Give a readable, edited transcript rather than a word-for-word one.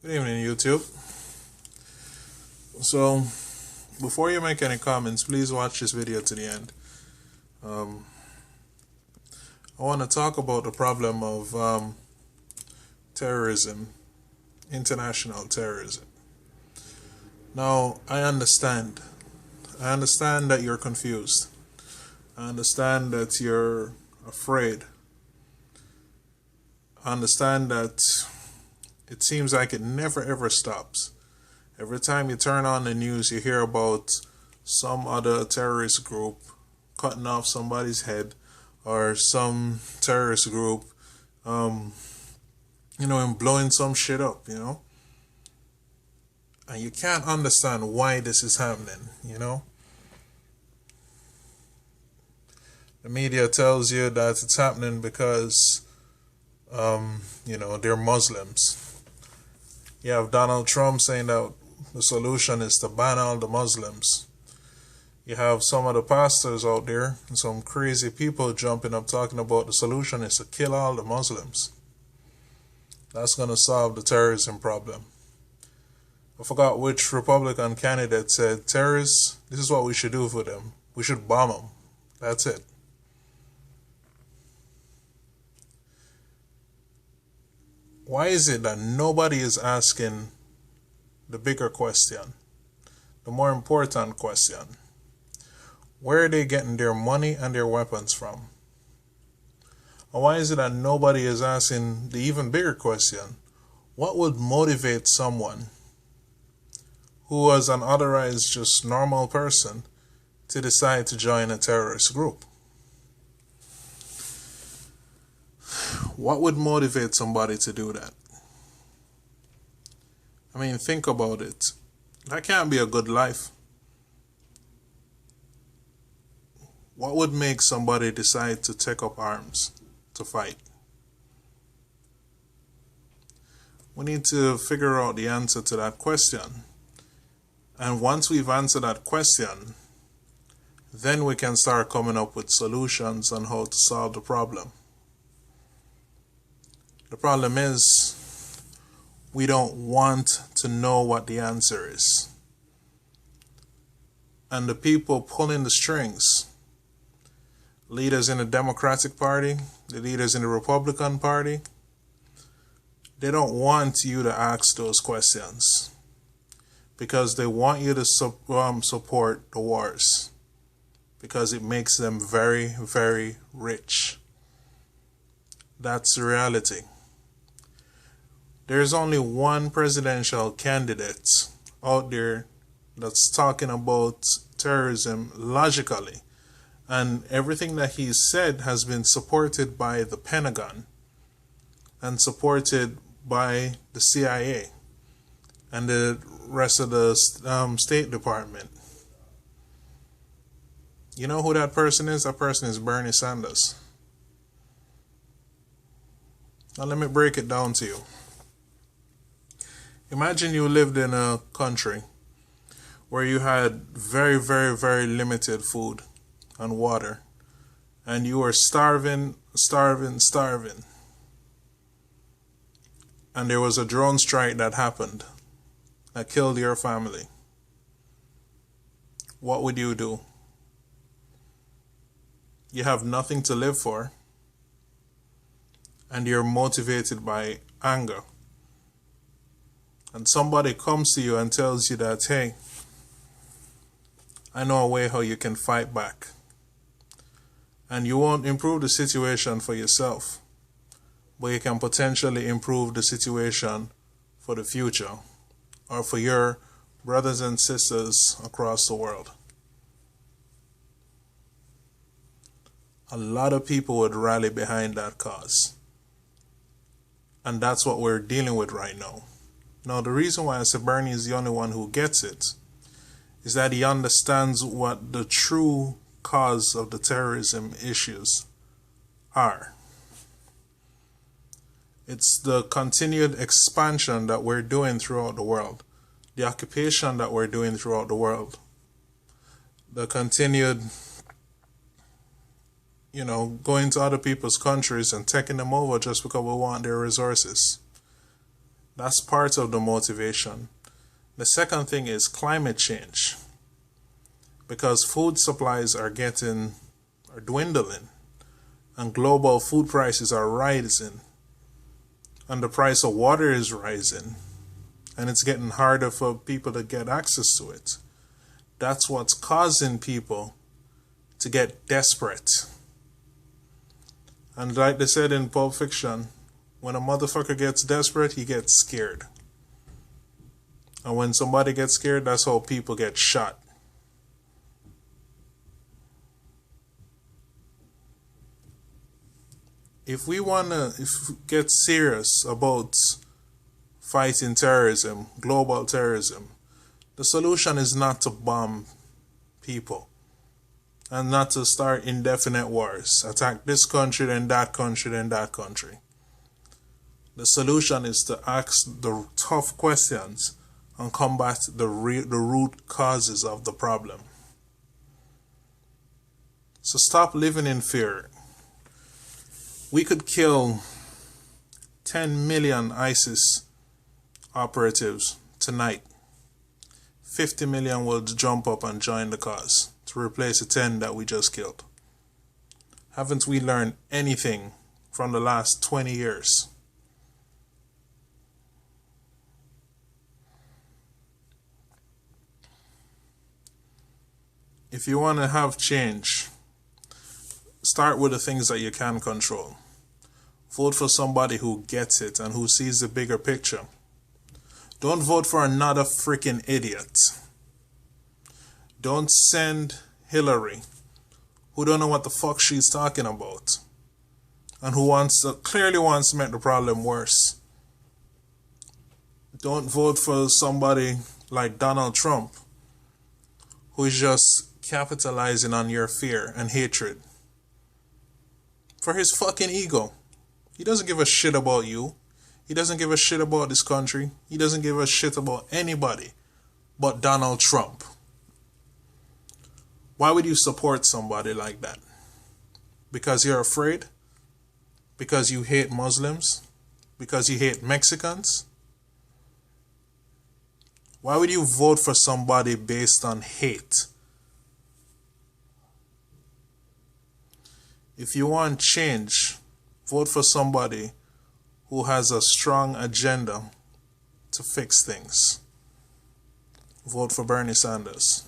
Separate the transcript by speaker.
Speaker 1: Good evening, YouTube. So, before you make any comments, please watch this video to the end. I want to talk about the problem of terrorism, international terrorism. Now, I understand. I understand that you're confused. I understand that you're afraid. I understand that it seems like it never ever stops. Every time you turn on the news, you hear about some other terrorist group cutting off somebody's head, or some terrorist group, and blowing some shit up, And you can't understand why this is happening. The media tells you that it's happening because, they're Muslims. You have Donald Trump saying that the solution is to ban all the Muslims. You have some of the pastors out there and some crazy people jumping up talking about the solution is to kill all the Muslims. That's going to solve the terrorism problem. I forgot which Republican candidate said, terrorists, this is what we should do for them. We should bomb them. That's it. Why is it that nobody is asking the bigger question, the more important question? Where are they getting their money and their weapons from? And why is it that nobody is asking the even bigger question? What would motivate someone who was an otherwise just normal person to decide to join a terrorist group? What would motivate somebody to do that? I mean, think about it. That can't be a good life. What would make somebody decide to take up arms to fight? We need to figure out the answer to that question. And once we've answered that question, then we can start coming up with solutions on how to solve the problem. The problem is, we don't want to know what the answer is. And the people pulling the strings, leaders in the Democratic Party, the leaders in the Republican Party, they don't want you to ask those questions because they want you to support the wars because it makes them very, very rich. That's the reality. There's only one presidential candidate out there that's talking about terrorism logically. And everything that he said has been supported by the Pentagon and supported by the CIA and the rest of the State Department. You know who that person is? That person is Bernie Sanders. Now let me break it down to you. Imagine you lived in a country where you had very, very, very limited food and water, and you were starving, and there was a drone strike that happened that killed your family. What would you do? You have nothing to live for, and you're motivated by anger. And somebody comes to you and tells you that, hey, I know a way how you can fight back. And you won't improve the situation for yourself, but you can potentially improve the situation for the future or for your brothers and sisters across the world. A lot of people would rally behind that cause. And that's what we're dealing with right now. Now, the reason why I say Bernie is the only one who gets it is that he understands what the true cause of the terrorism issues are. It's the continued expansion that we're doing throughout the world, the occupation that we're doing throughout the world, the continued, going to other people's countries and taking them over just because we want their resources. That's part of the motivation. The second thing is climate change. Because food supplies are dwindling, and global food prices are rising, and the price of water is rising, and it's getting harder for people to get access to it. That's what's causing people to get desperate. And like they said in Pulp Fiction, when a motherfucker gets desperate, he gets scared. And when somebody gets scared, that's how people get shot. If we get serious about fighting terrorism, global terrorism, the solution is not to bomb people and not to start indefinite wars, attack this country, then that country, then that country. The solution is to ask the tough questions and combat the root causes of the problem. So stop living in fear. We could kill 10 million ISIS operatives tonight. 50 million will jump up and join the cause to replace the 10 that we just killed. Haven't we learned anything from the last 20 years? If you want to have change, start with the things that you can control. Vote for somebody who gets it and who sees the bigger picture. Don't vote for another freaking idiot. Don't send Hillary, who don't know what the fuck she's talking about, and who clearly wants to make the problem worse. Don't vote for somebody like Donald Trump, who is just capitalizing on your fear and hatred for his fucking ego. He doesn't give a shit about you. He doesn't give a shit about this country. He doesn't give a shit about anybody but Donald Trump. Why would you support somebody like that? Because you're afraid? Because you hate Muslims? Because you hate Mexicans? Why would you vote for somebody based on hate? If you want change, vote for somebody who has a strong agenda to fix things. Vote for Bernie Sanders.